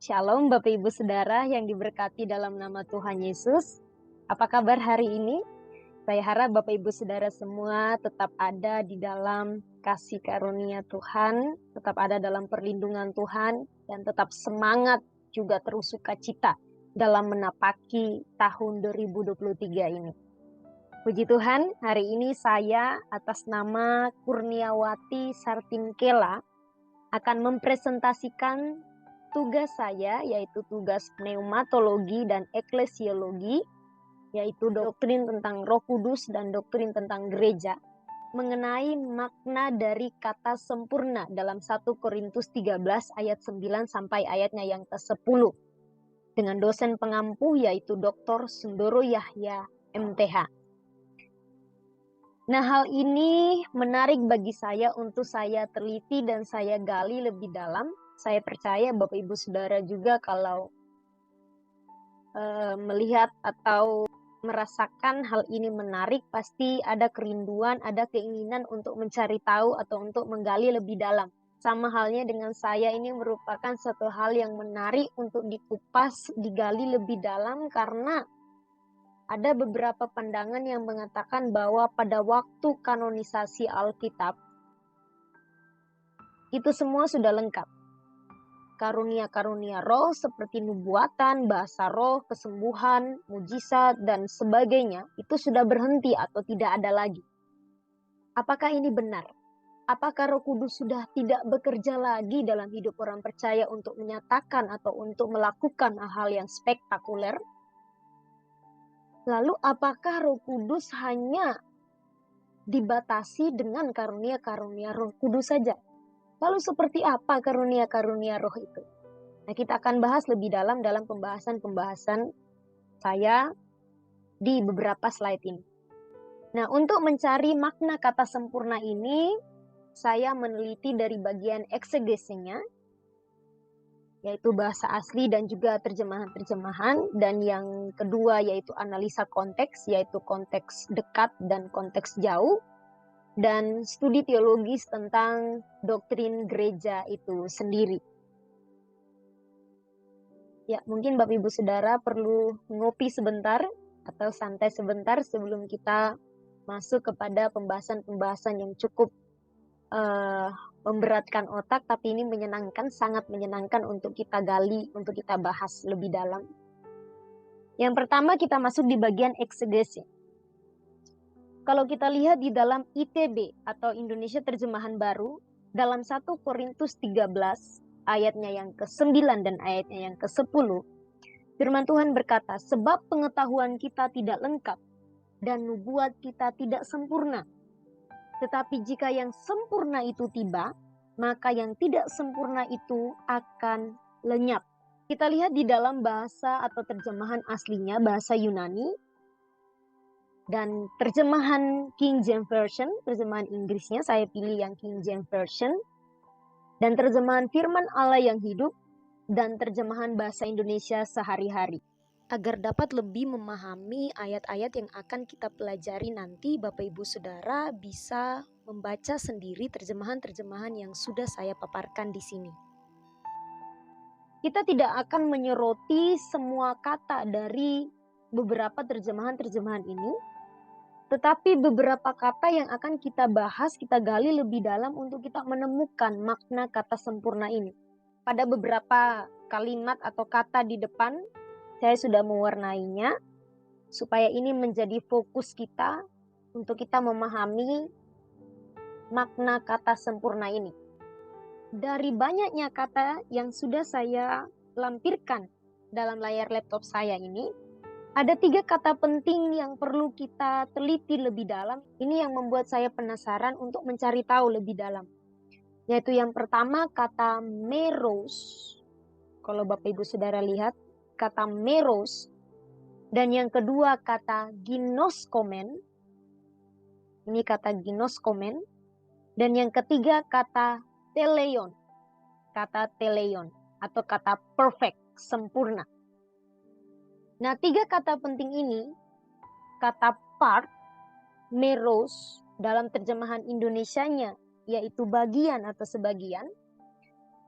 Shalom Bapak Ibu Saudara yang diberkati dalam nama Tuhan Yesus. Apa kabar hari ini? Saya harap Bapak Ibu Saudara semua tetap ada di dalam kasih karunia Tuhan, tetap ada dalam perlindungan Tuhan, dan tetap semangat juga terus sukacita dalam menapaki tahun 2023 ini. Puji Tuhan, hari ini saya atas nama Kurniawati Sartimkela akan mempresentasikan tugas saya, yaitu tugas pneumatologi dan eklesiologi, yaitu doktrin tentang Roh Kudus dan doktrin tentang gereja, mengenai makna dari kata sempurna dalam 1 Korintus 13 ayat 9 sampai ayatnya yang ke-10. Dengan dosen pengampu yaitu Dr. Sundoro Yahya, MTH. Nah, hal ini menarik bagi saya untuk saya teliti dan saya gali lebih dalam. Saya percaya Bapak Ibu Saudara juga kalau melihat atau merasakan hal ini menarik, pasti ada kerinduan, ada keinginan untuk mencari tahu atau untuk menggali lebih dalam. Sama halnya dengan saya, ini merupakan satu hal yang menarik untuk dikupas, digali lebih dalam karena ada beberapa pandangan yang mengatakan bahwa pada waktu kanonisasi Alkitab, itu semua sudah lengkap. Karunia-karunia roh seperti nubuatan, bahasa roh, kesembuhan, mujizat, dan sebagainya itu sudah berhenti atau tidak ada lagi. Apakah ini benar? Apakah Roh Kudus sudah tidak bekerja lagi dalam hidup orang percaya untuk menyatakan atau untuk melakukan hal-hal yang spektakuler? Lalu apakah Roh Kudus hanya dibatasi dengan karunia-karunia Roh Kudus saja? Lalu seperti apa karunia-karunia roh itu? Nah, kita akan bahas lebih dalam pembahasan-pembahasan saya di beberapa slide ini. Nah, untuk mencari makna kata sempurna ini, saya meneliti dari bagian eksegesinya, yaitu bahasa asli dan juga terjemahan-terjemahan. Dan yang kedua yaitu analisa konteks, yaitu konteks dekat dan konteks jauh. Dan studi teologis tentang doktrin gereja itu sendiri. Ya, mungkin Bapak Ibu Saudara perlu ngopi sebentar atau santai sebentar sebelum kita masuk kepada pembahasan-pembahasan yang cukup memberatkan otak, tapi ini menyenangkan, sangat menyenangkan untuk kita gali, untuk kita bahas lebih dalam. Yang pertama kita masuk di bagian eksegesi. Kalau kita lihat di dalam ITB atau Indonesia Terjemahan Baru, dalam 1 Korintus 13 ayatnya yang ke-9 dan ayatnya yang ke-10, firman Tuhan berkata, sebab pengetahuan kita tidak lengkap dan nubuat kita tidak sempurna. Tetapi jika yang sempurna itu tiba, maka yang tidak sempurna itu akan lenyap. Kita lihat di dalam bahasa atau terjemahan aslinya, bahasa Yunani, dan terjemahan King James Version, terjemahan Inggrisnya saya pilih yang King James Version, dan terjemahan firman Allah yang hidup, dan terjemahan bahasa Indonesia sehari-hari. Agar dapat lebih memahami ayat-ayat yang akan kita pelajari nanti, Bapak Ibu Saudara bisa membaca sendiri terjemahan-terjemahan yang sudah saya paparkan di sini. Kita tidak akan menyoroti semua kata dari beberapa terjemahan-terjemahan ini, tetapi beberapa kata yang akan kita bahas, kita gali lebih dalam untuk kita menemukan makna kata sempurna ini. Pada beberapa kalimat atau kata di depan, saya sudah mewarnainya, supaya ini menjadi fokus kita untuk kita memahami makna kata sempurna ini. Dari banyaknya kata yang sudah saya lampirkan dalam layar laptop saya ini, ada 3 kata penting yang perlu kita teliti lebih dalam. Ini yang membuat saya penasaran untuk mencari tahu lebih dalam. Yaitu yang pertama kata meros. Kalau Bapak Ibu Saudara lihat, kata meros. Dan yang kedua kata ginoskomen. Ini kata ginoskomen. Dan yang ketiga kata teleion. Kata teleion atau kata perfect, sempurna. Nah, 3 kata penting ini, kata part, meros, dalam terjemahan Indonesianya, yaitu bagian atau sebagian,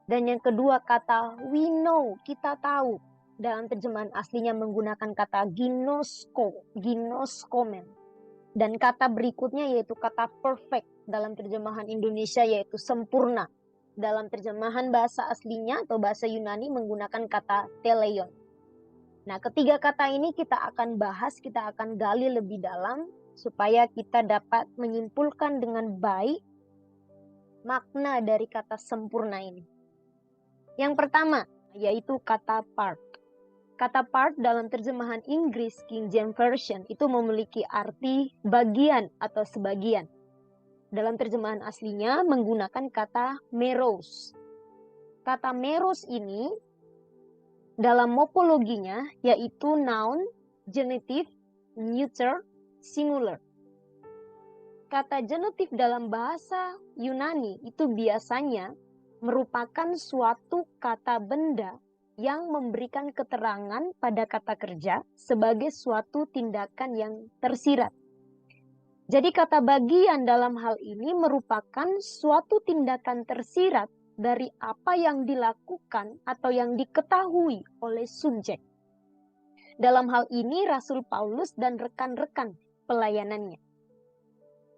Dan yang kedua kata we know, kita tahu. Dalam terjemahan aslinya menggunakan kata ginoskomen. Dan kata berikutnya yaitu kata perfect. Dalam terjemahan Indonesia yaitu sempurna. Dalam terjemahan bahasa aslinya atau bahasa Yunani menggunakan kata teleion. Nah, ketiga kata ini kita akan bahas, kita akan gali lebih dalam supaya kita dapat menyimpulkan dengan baik makna dari kata sempurna ini. Yang pertama yaitu kata part. Kata part dalam terjemahan Inggris King James Version itu memiliki arti bagian atau sebagian. Dalam terjemahan aslinya menggunakan kata meros. Kata meros ini dalam morfologinya yaitu noun, genitive, neuter, singular. Kata genitif dalam bahasa Yunani itu biasanya merupakan suatu kata benda yang memberikan keterangan pada kata kerja sebagai suatu tindakan yang tersirat. Jadi kata bagian dalam hal ini merupakan suatu tindakan tersirat dari apa yang dilakukan atau yang diketahui oleh subjek. Dalam hal ini Rasul Paulus dan rekan-rekan pelayanannya.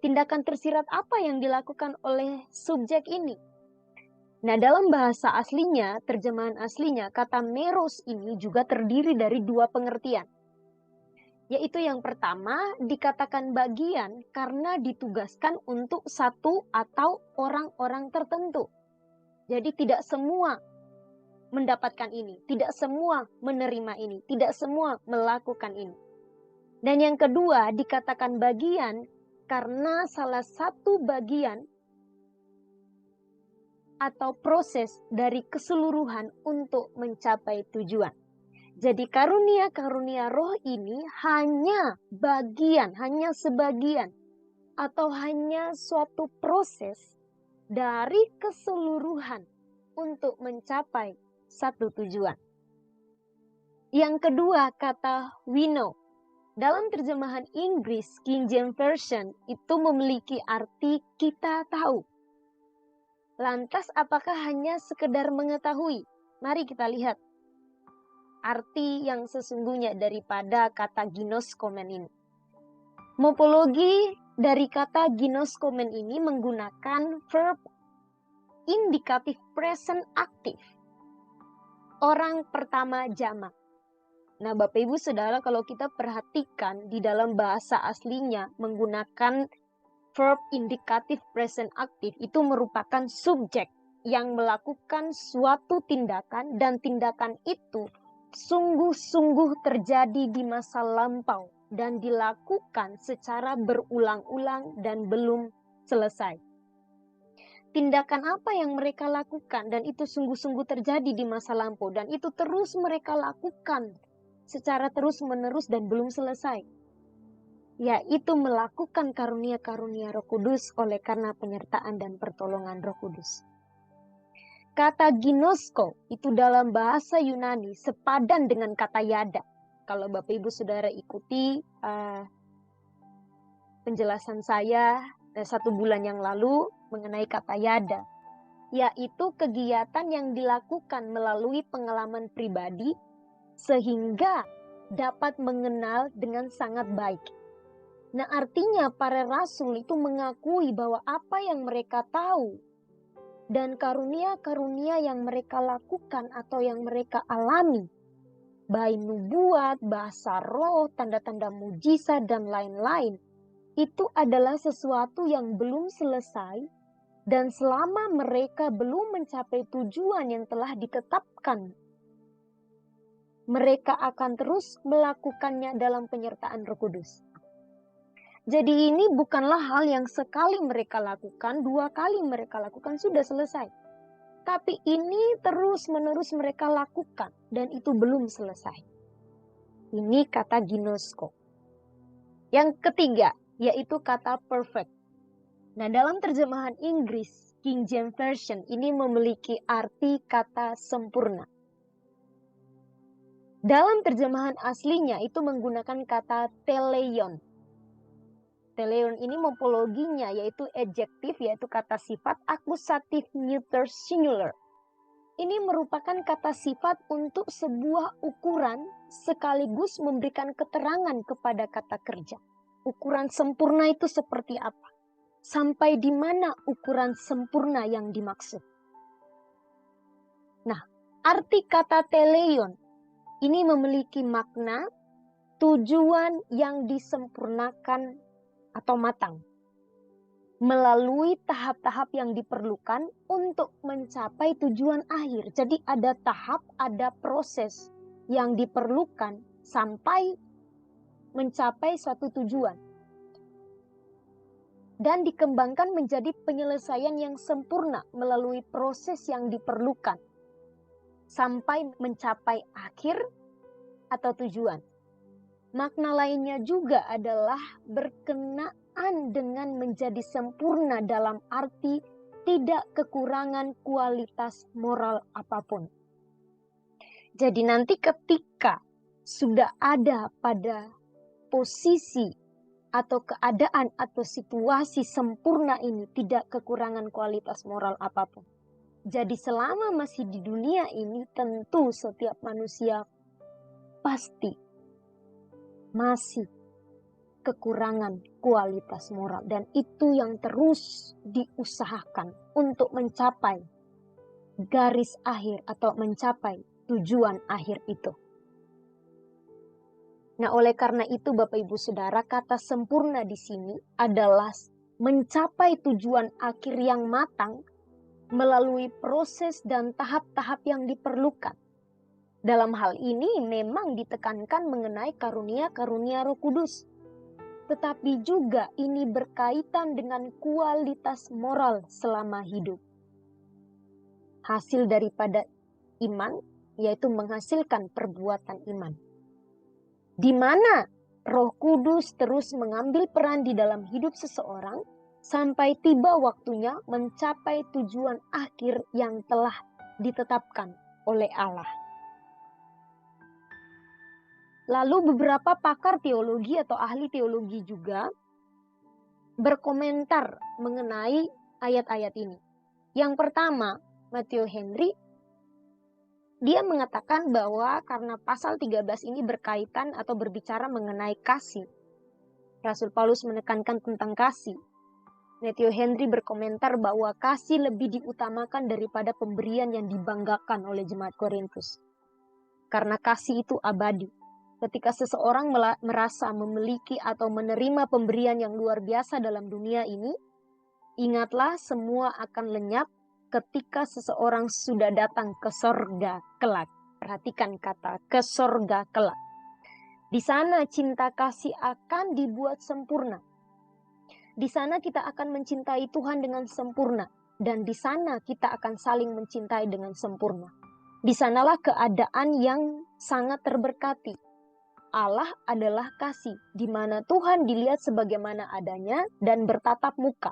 Tindakan tersirat apa yang dilakukan oleh subjek ini? Nah, dalam bahasa aslinya, terjemahan aslinya, kata meros ini juga terdiri dari dua pengertian. Yaitu yang pertama, dikatakan bagian karena ditugaskan untuk satu atau orang-orang tertentu. Jadi tidak semua mendapatkan ini, tidak semua menerima ini, tidak semua melakukan ini. Dan yang kedua, dikatakan bagian karena salah satu bagian atau proses dari keseluruhan untuk mencapai tujuan. Jadi karunia-karunia roh ini hanya bagian, hanya sebagian, atau hanya suatu proses dari keseluruhan untuk mencapai satu tujuan. Yang kedua, kata we know. Dalam terjemahan Inggris King James Version itu memiliki arti kita tahu. Lantas apakah hanya sekedar mengetahui? Mari kita lihat arti yang sesungguhnya daripada kata ginoskomen ini. Morfologi dari kata ginoskomen ini menggunakan verb indikatif present aktif. Orang pertama jamak. Nah, Bapak Ibu Saudara, kalau kita perhatikan di dalam bahasa aslinya menggunakan verb indikatif present aktif itu merupakan subjek yang melakukan suatu tindakan dan tindakan itu sungguh-sungguh terjadi di masa lampau dan dilakukan secara berulang-ulang dan belum selesai. Tindakan apa yang mereka lakukan dan itu sungguh-sungguh terjadi di masa lampau dan itu terus mereka lakukan secara terus-menerus dan belum selesai, yaitu melakukan karunia-karunia Roh Kudus oleh karena penyertaan dan pertolongan Roh Kudus. Kata ginosko itu dalam bahasa Yunani sepadan dengan kata yada. Kalau Bapak Ibu Saudara ikuti penjelasan saya 1 bulan yang lalu mengenai kata yada, yaitu kegiatan yang dilakukan melalui pengalaman pribadi sehingga dapat mengenal dengan sangat baik. Nah, artinya para rasul itu mengakui bahwa apa yang mereka tahu dan karunia-karunia yang mereka lakukan atau yang mereka alami, baik nubuat, bahasa roh, tanda-tanda mujizat, dan lain-lain, itu adalah sesuatu yang belum selesai, dan selama mereka belum mencapai tujuan yang telah ditetapkan, mereka akan terus melakukannya dalam penyertaan Roh Kudus. Jadi ini bukanlah hal yang sekali mereka lakukan, 2 kali mereka lakukan sudah selesai. Tapi ini terus-menerus mereka lakukan dan itu belum selesai. Ini kata ginosko. Yang ketiga, yaitu kata perfect. Nah, dalam terjemahan Inggris King James Version ini memiliki arti kata sempurna. Dalam terjemahan aslinya itu menggunakan kata teleion. Teleion ini morfologinya yaitu adjektif, yaitu kata sifat akusatif neuter singular. ini merupakan kata sifat untuk sebuah ukuran sekaligus memberikan keterangan kepada kata kerja. Ukuran sempurna itu seperti apa? Sampai di mana ukuran sempurna yang dimaksud? Nah, arti kata teleion ini memiliki makna tujuan yang disempurnakan atau matang melalui tahap-tahap yang diperlukan untuk mencapai tujuan akhir. Jadi ada tahap, ada proses yang diperlukan sampai mencapai suatu tujuan. Dan dikembangkan menjadi penyelesaian yang sempurna melalui proses yang diperlukan sampai mencapai akhir atau tujuan. Makna lainnya juga adalah berkenaan dengan menjadi sempurna dalam arti tidak kekurangan kualitas moral apapun. Jadi nanti ketika sudah ada pada posisi atau keadaan atau situasi sempurna ini, tidak kekurangan kualitas moral apapun. Jadi selama masih di dunia ini, tentu setiap manusia pasti masih kekurangan kualitas moral, dan itu yang terus diusahakan untuk mencapai garis akhir atau mencapai tujuan akhir itu. Nah, oleh karena itu Bapak Ibu Saudara, kata sempurna di sini adalah mencapai tujuan akhir yang matang melalui proses dan tahap-tahap yang diperlukan. Dalam hal ini memang ditekankan mengenai karunia-karunia Roh Kudus. Tetapi juga ini berkaitan dengan kualitas moral selama hidup. Hasil daripada iman, yaitu menghasilkan perbuatan iman. Di mana Roh Kudus terus mengambil peran di dalam hidup seseorang sampai tiba waktunya mencapai tujuan akhir yang telah ditetapkan oleh Allah. Lalu beberapa pakar teologi atau ahli teologi juga berkomentar mengenai ayat-ayat ini. Yang pertama, Matthew Henry, dia mengatakan bahwa karena pasal 13 ini berkaitan atau berbicara mengenai kasih. Rasul Paulus menekankan tentang kasih. Matthew Henry berkomentar bahwa kasih lebih diutamakan daripada pemberian yang dibanggakan oleh jemaat Korintus. Karena kasih itu abadi. Ketika seseorang merasa memiliki atau menerima pemberian yang luar biasa dalam dunia ini, ingatlah semua akan lenyap ketika seseorang sudah datang ke sorga kelak. Perhatikan kata ke sorga kelak. Di sana cinta kasih akan dibuat sempurna. Di sana kita akan mencintai Tuhan dengan sempurna. Dan di sana kita akan saling mencintai dengan sempurna. Di sanalah keadaan yang sangat terberkati. Allah adalah kasih, di mana Tuhan dilihat sebagaimana adanya dan bertatap muka.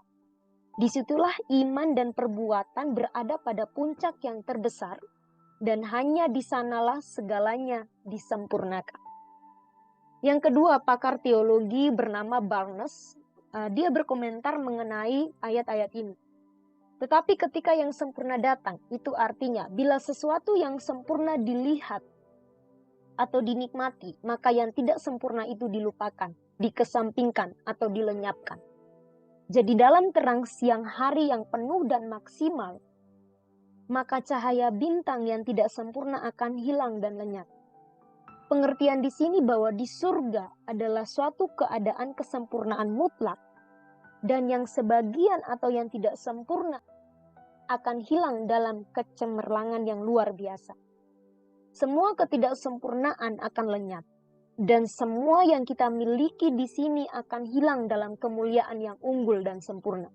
Disitulah iman dan perbuatan berada pada puncak yang terbesar, dan hanya di sanalah segalanya disempurnakan. Yang kedua, pakar teologi bernama Barnes, dia berkomentar mengenai ayat-ayat ini. Tetapi ketika yang sempurna datang, itu artinya bila sesuatu yang sempurna dilihat atau dinikmati, maka yang tidak sempurna itu dilupakan, dikesampingkan atau dilenyapkan. Jadi dalam terang siang hari yang penuh dan maksimal, maka cahaya bintang yang tidak sempurna akan hilang dan lenyap. Pengertian di sini bahwa di surga adalah suatu keadaan kesempurnaan mutlak, dan yang sebagian atau yang tidak sempurna akan hilang dalam kecemerlangan yang luar biasa. Semua ketidaksempurnaan akan lenyap, dan semua yang kita miliki di sini akan hilang dalam kemuliaan yang unggul dan sempurna.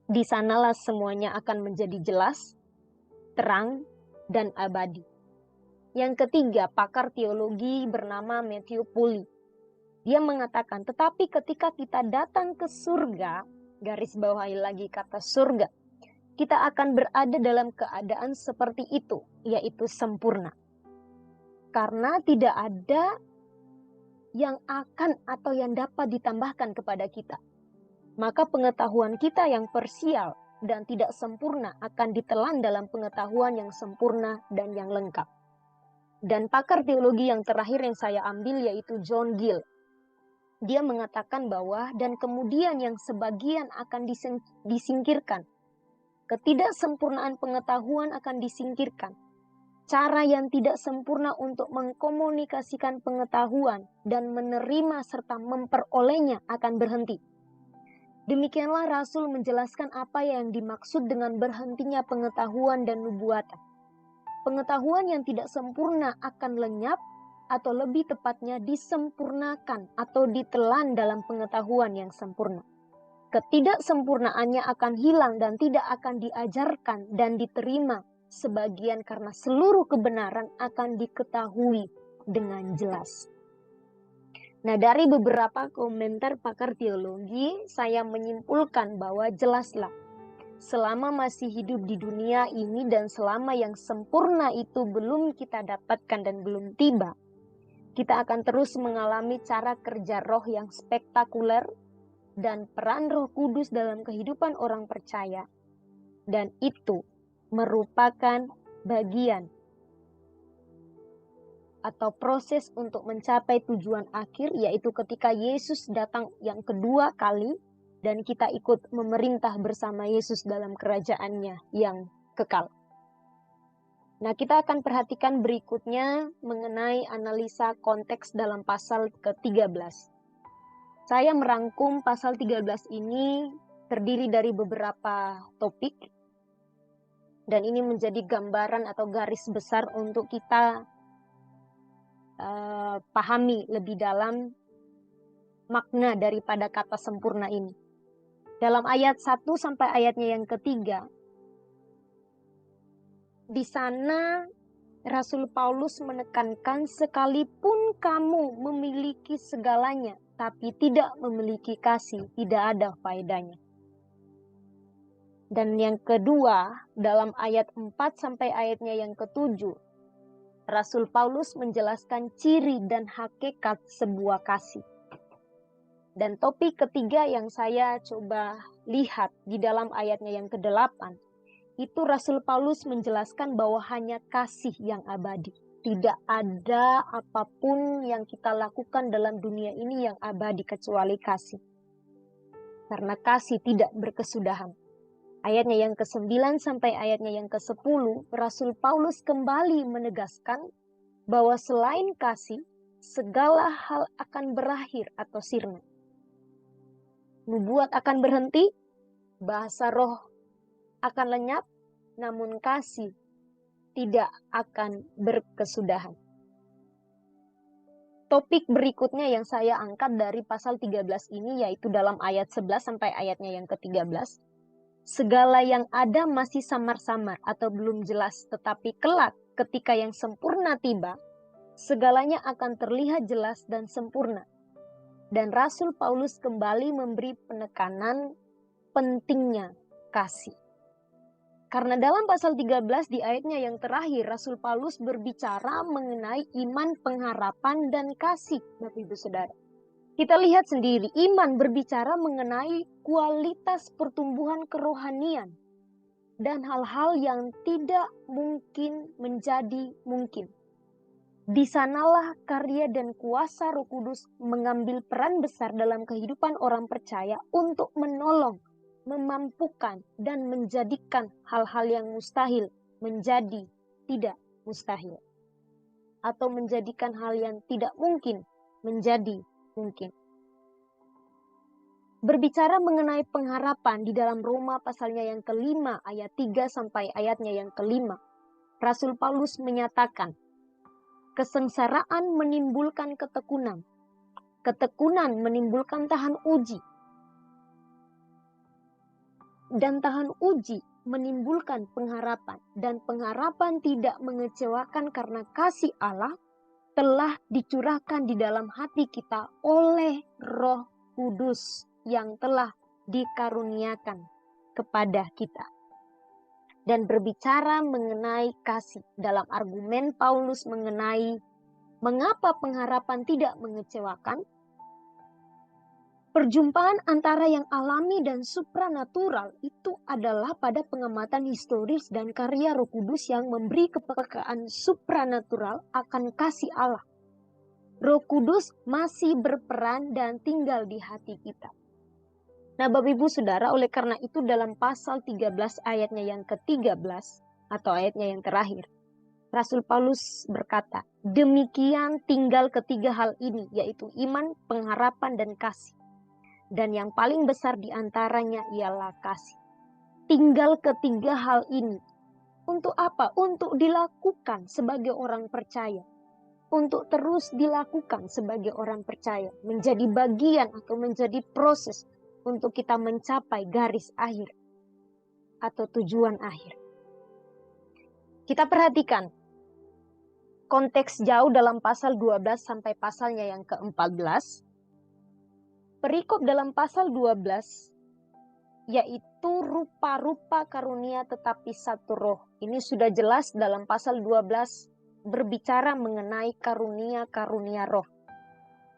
Di sanalah semuanya akan menjadi jelas, terang, dan abadi. Yang ketiga, pakar teologi bernama Matthew Polly. Dia mengatakan, tetapi ketika kita datang ke surga, garis bawahi lagi kata surga, kita akan berada dalam keadaan seperti itu, yaitu sempurna. Karena tidak ada yang akan atau yang dapat ditambahkan kepada kita. Maka pengetahuan kita yang parsial dan tidak sempurna akan ditelan dalam pengetahuan yang sempurna dan yang lengkap. Dan pakar teologi yang terakhir yang saya ambil yaitu John Gill. Dia mengatakan bahwa dan kemudian yang sebagian akan disingkirkan. Ketidaksempurnaan pengetahuan akan disingkirkan. Cara yang tidak sempurna untuk mengkomunikasikan pengetahuan dan menerima serta memperolehnya akan berhenti. Demikianlah Rasul menjelaskan apa yang dimaksud dengan berhentinya pengetahuan dan nubuatan. Pengetahuan yang tidak sempurna akan lenyap, atau lebih tepatnya disempurnakan atau ditelan dalam pengetahuan yang sempurna. Ketidaksempurnaannya akan hilang dan tidak akan diajarkan dan diterima sebagian karena seluruh kebenaran akan diketahui dengan jelas. Nah, dari beberapa komentar pakar teologi, saya menyimpulkan bahwa jelaslah selama masih hidup di dunia ini dan selama yang sempurna itu belum kita dapatkan dan belum tiba, kita akan terus mengalami cara kerja roh yang spektakuler dan peran Roh Kudus dalam kehidupan orang percaya. Dan itu merupakan bagian atau proses untuk mencapai tujuan akhir, yaitu ketika Yesus datang yang kedua kali dan kita ikut memerintah bersama Yesus dalam kerajaannya yang kekal. Nah, kita akan perhatikan berikutnya mengenai analisa konteks dalam pasal ke-13. Saya merangkum pasal 13 ini terdiri dari beberapa topik, dan ini menjadi gambaran atau garis besar untuk kita pahami lebih dalam makna daripada kata sempurna ini. Dalam ayat 1 sampai ayatnya yang ketiga, di sana Rasul Paulus menekankan sekalipun kamu memiliki segalanya, tapi tidak memiliki kasih, tidak ada faedahnya. Dan yang kedua, dalam ayat 4 sampai ayatnya yang ke-7, Rasul Paulus menjelaskan ciri dan hakikat sebuah kasih. Dan topik ketiga yang saya coba lihat di dalam ayatnya yang ke-8, itu Rasul Paulus menjelaskan bahwa hanya kasih yang abadi. Tidak ada apapun yang kita lakukan dalam dunia ini yang abadi kecuali kasih. Karena kasih tidak berkesudahan. Ayatnya yang ke-9 sampai ayatnya yang ke-10, Rasul Paulus kembali menegaskan bahwa selain kasih, segala hal akan berakhir atau sirna. Nubuat akan berhenti, bahasa roh akan lenyap, namun kasih tidak akan berkesudahan. Topik berikutnya yang saya angkat dari pasal 13 ini yaitu dalam ayat 11 sampai ayatnya yang ke-13. Segala yang ada masih samar-samar atau belum jelas, tetapi kelak ketika yang sempurna tiba, segalanya akan terlihat jelas dan sempurna. Dan Rasul Paulus kembali memberi penekanan pentingnya kasih. Karena dalam pasal 13 di ayatnya yang terakhir, Rasul Paulus berbicara mengenai iman, pengharapan, dan kasih, Bapak Ibu Saudara. Kita lihat sendiri, iman berbicara mengenai kualitas pertumbuhan kerohanian dan hal-hal yang tidak mungkin menjadi mungkin. Di sanalah karya dan kuasa Roh Kudus mengambil peran besar dalam kehidupan orang percaya untuk menolong, memampukan, dan menjadikan hal-hal yang mustahil menjadi tidak mustahil. Atau menjadikan hal yang tidak mungkin menjadi mungkin. Berbicara mengenai pengharapan di dalam Roma pasalnya yang ke-5 ayat 3 sampai ayatnya yang ke-5, Rasul Paulus menyatakan, kesengsaraan menimbulkan ketekunan, ketekunan menimbulkan tahan uji, dan tahan uji menimbulkan pengharapan, dan pengharapan tidak mengecewakan karena kasih Allah telah dicurahkan di dalam hati kita oleh Roh Kudus yang telah dikaruniakan kepada kita. Dan berbicara mengenai kasih dalam argumen Paulus mengenai mengapa pengharapan tidak mengecewakan. Perjumpaan antara yang alami dan supranatural itu adalah pada pengamatan historis dan karya Roh Kudus yang memberi kepekaan supranatural akan kasih Allah. Roh Kudus masih berperan dan tinggal di hati kita. Nah, Bapak Ibu Saudara, oleh karena itu dalam pasal 13 ayatnya yang ke-13 atau ayatnya yang terakhir, Rasul Paulus berkata, demikian tinggal ketiga hal ini, yaitu iman, pengharapan, dan kasih. Dan yang paling besar di antaranya ialah kasih. Tinggal ketiga hal ini. Untuk apa? Untuk dilakukan sebagai orang percaya. Untuk terus dilakukan sebagai orang percaya. Menjadi bagian atau menjadi proses untuk kita mencapai garis akhir atau tujuan akhir. Kita perhatikan konteks jauh dalam pasal 12 sampai pasalnya yang ke-14. Perikop dalam pasal 12 yaitu rupa-rupa karunia tetapi satu roh. Ini sudah jelas dalam pasal 12 berbicara mengenai karunia-karunia roh.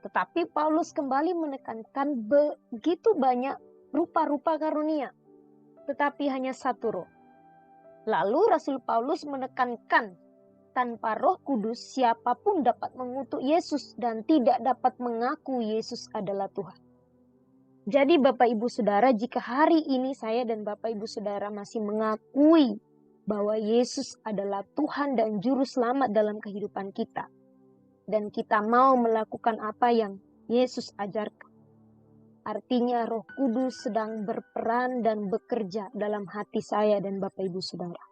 Tetapi Paulus kembali menekankan begitu banyak rupa-rupa karunia, tetapi hanya satu roh. Lalu Rasul Paulus menekankan tanpa Roh Kudus siapapun dapat mengutuk Yesus dan tidak dapat mengaku Yesus adalah Tuhan. Jadi Bapak Ibu Saudara, jika hari ini saya dan Bapak Ibu Saudara masih mengakui bahwa Yesus adalah Tuhan dan Juru Selamat dalam kehidupan kita, dan kita mau melakukan apa yang Yesus ajarkan, artinya Roh Kudus sedang berperan dan bekerja dalam hati saya dan Bapak Ibu Saudara.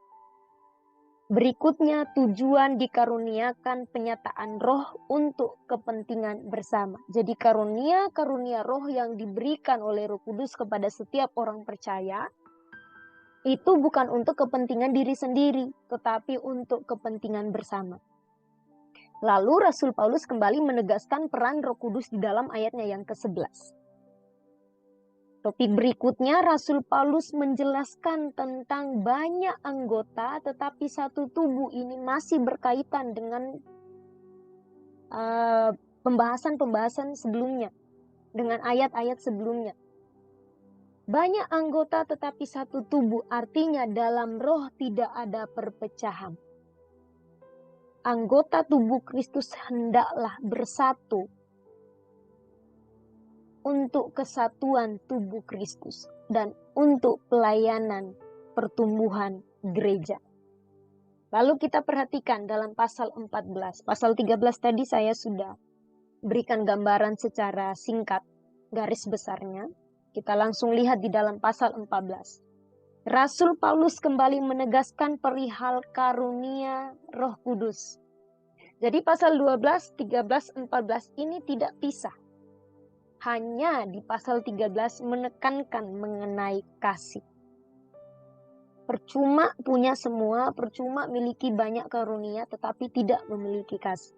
Berikutnya, tujuan dikaruniakan penyataan roh untuk kepentingan bersama. Jadi karunia-karunia roh yang diberikan oleh Roh Kudus kepada setiap orang percaya, itu bukan untuk kepentingan diri sendiri, tetapi untuk kepentingan bersama. Lalu Rasul Paulus kembali menegaskan peran Roh Kudus di dalam ayatnya yang ke-11. Topik berikutnya, Rasul Paulus menjelaskan tentang banyak anggota, tetapi satu tubuh ini masih berkaitan dengan pembahasan-pembahasan sebelumnya, dengan ayat-ayat sebelumnya. Banyak anggota tetapi satu tubuh, artinya dalam roh tidak ada perpecahan. Anggota tubuh Kristus hendaklah bersatu untuk kesatuan tubuh Kristus dan untuk pelayanan pertumbuhan gereja. Lalu kita perhatikan dalam pasal 14. Pasal 13 tadi saya sudah berikan gambaran secara singkat garis besarnya. Kita langsung lihat di dalam pasal 14. Rasul Paulus kembali menegaskan perihal karunia Roh Kudus. Jadi pasal 12, 13, 14 ini tidak pisah. Hanya di pasal 13 menekankan mengenai kasih. Percuma punya semua, percuma miliki banyak karunia, tetapi tidak memiliki kasih.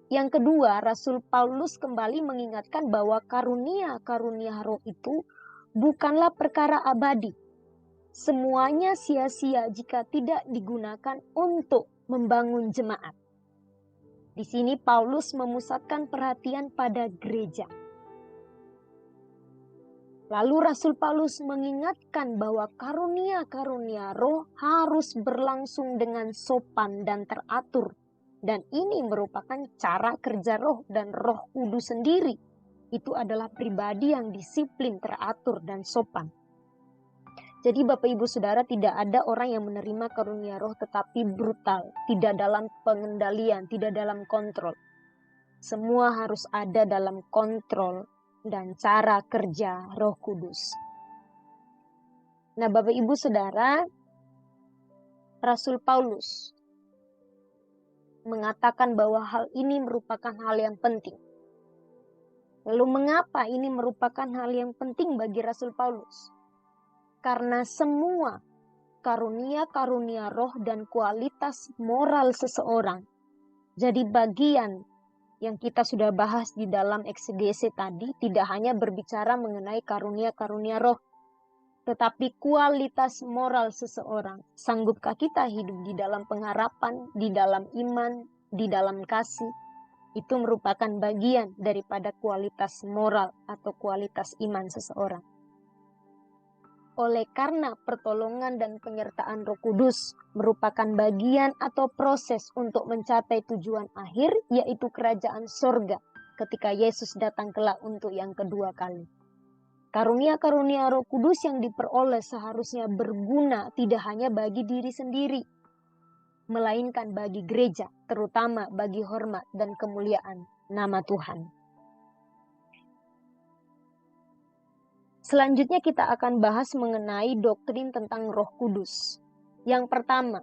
Yang kedua, Rasul Paulus kembali mengingatkan bahwa karunia-karunia roh itu bukanlah perkara abadi. Semuanya sia-sia jika tidak digunakan untuk membangun jemaat. Di sini Paulus memusatkan perhatian pada gereja. Lalu Rasul Paulus mengingatkan bahwa karunia-karunia roh harus berlangsung dengan sopan dan teratur. Dan ini merupakan cara kerja roh, dan Roh Kudus sendiri itu adalah pribadi yang disiplin, teratur, dan sopan. Jadi Bapak Ibu Saudara, tidak ada orang yang menerima karunia roh tetapi brutal, tidak dalam pengendalian, tidak dalam kontrol. Semua harus ada dalam kontrol dan cara kerja Roh Kudus. Nah, Bapak Ibu Saudara, Rasul Paulus mengatakan bahwa hal ini merupakan hal yang penting. Lalu mengapa ini merupakan hal yang penting bagi Rasul Paulus? Karena semua karunia-karunia roh dan kualitas moral seseorang jadi bagian yang kita sudah bahas di dalam eksegese tadi, tidak hanya berbicara mengenai karunia-karunia roh, tetapi kualitas moral seseorang. Sanggupkah kita hidup di dalam pengharapan, di dalam iman, di dalam kasih? Itu merupakan bagian daripada kualitas moral atau kualitas iman seseorang. Oleh karena pertolongan dan penyertaan Roh Kudus merupakan bagian atau proses untuk mencapai tujuan akhir, yaitu kerajaan sorga ketika Yesus datang kelak untuk yang kedua kali. Karunia-karunia Roh Kudus yang diperoleh seharusnya berguna tidak hanya bagi diri sendiri, melainkan bagi gereja, terutama bagi hormat dan kemuliaan nama Tuhan. Selanjutnya kita akan bahas mengenai doktrin tentang Roh Kudus. Yang pertama,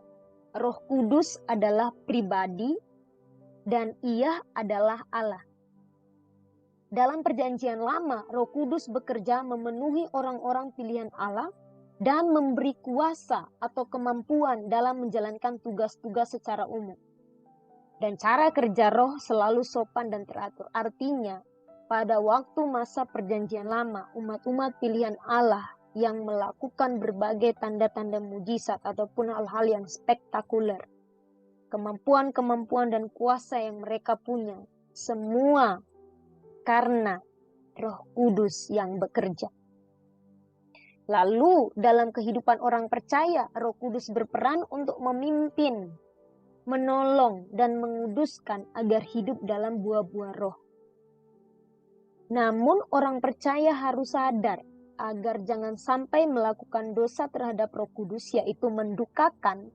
Roh Kudus adalah pribadi dan Ia adalah Allah. Dalam Perjanjian Lama, Roh Kudus bekerja memenuhi orang-orang pilihan Allah dan memberi kuasa atau kemampuan dalam menjalankan tugas-tugas secara umum. Dan cara kerja Roh selalu sopan dan teratur. Artinya, pada waktu masa Perjanjian Lama, umat-umat pilihan Allah yang melakukan berbagai tanda-tanda mujizat ataupun hal-hal yang spektakuler, kemampuan-kemampuan dan kuasa yang mereka punya, semua karena Roh Kudus yang bekerja. Lalu dalam kehidupan orang percaya, Roh Kudus berperan untuk memimpin, menolong, dan menguduskan agar hidup dalam buah-buah roh. Namun orang percaya harus sadar agar jangan sampai melakukan dosa terhadap Roh Kudus, yaitu mendukakan,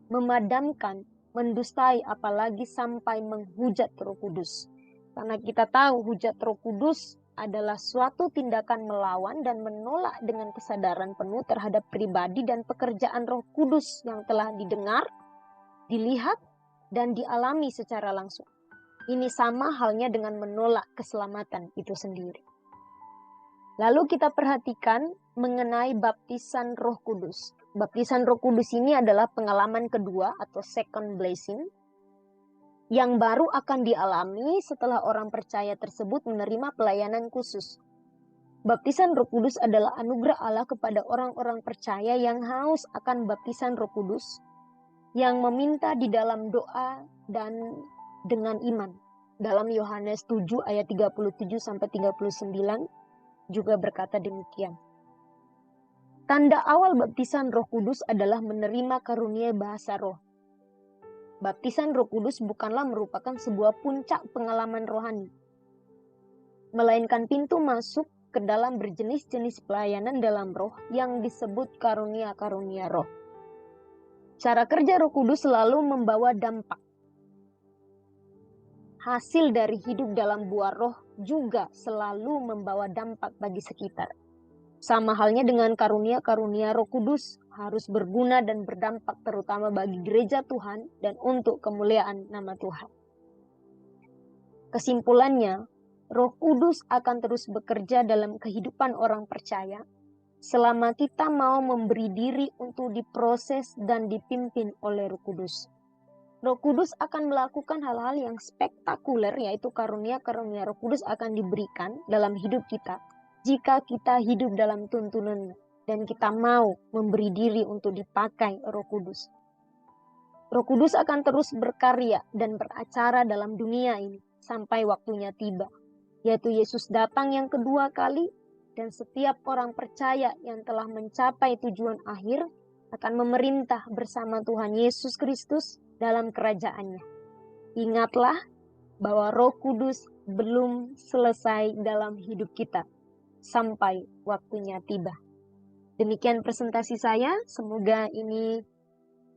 memadamkan, mendustai, apalagi sampai menghujat Roh Kudus. Karena kita tahu hujat Roh Kudus adalah suatu tindakan melawan dan menolak dengan kesadaran penuh terhadap pribadi dan pekerjaan Roh Kudus yang telah didengar, dilihat, dan dialami secara langsung. Ini sama halnya dengan menolak keselamatan itu sendiri. Lalu kita perhatikan mengenai baptisan Roh Kudus. Baptisan Roh Kudus ini adalah pengalaman kedua atau second blessing yang baru akan dialami setelah orang percaya tersebut menerima pelayanan khusus. Baptisan Roh Kudus adalah anugerah Allah kepada orang-orang percaya yang haus akan baptisan Roh Kudus, yang meminta di dalam doa dan dengan iman. Dalam Yohanes 7 ayat 37-39 juga berkata demikian. Tanda awal baptisan Roh Kudus adalah menerima karunia bahasa roh. Baptisan Roh Kudus bukanlah merupakan sebuah puncak pengalaman rohani, melainkan pintu masuk ke dalam berjenis-jenis pelayanan dalam roh yang disebut karunia-karunia roh. Cara kerja Roh Kudus selalu membawa dampak. Hasil dari hidup dalam buah roh juga selalu membawa dampak bagi sekitar. Sama halnya dengan karunia-karunia Roh Kudus harus berguna dan berdampak terutama bagi gereja Tuhan dan untuk kemuliaan nama Tuhan. Kesimpulannya, Roh Kudus akan terus bekerja dalam kehidupan orang percaya selama kita mau memberi diri untuk diproses dan dipimpin oleh Roh Kudus. Roh Kudus akan melakukan hal-hal yang spektakuler, yaitu karunia-karunia Roh Kudus akan diberikan dalam hidup kita jika kita hidup dalam tuntunan dan kita mau memberi diri untuk dipakai Roh Kudus. Roh Kudus akan terus berkarya dan beracara dalam dunia ini sampai waktunya tiba, yaitu Yesus datang yang kedua kali, dan setiap orang percaya yang telah mencapai tujuan akhir akan memerintah bersama Tuhan Yesus Kristus dalam kerajaannya. Ingatlah bahwa Roh Kudus belum selesai dalam hidup kita sampai waktunya tiba. Demikian presentasi saya, semoga ini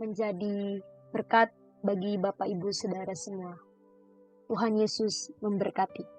menjadi berkat bagi Bapak Ibu Saudara semua. Tuhan Yesus memberkati.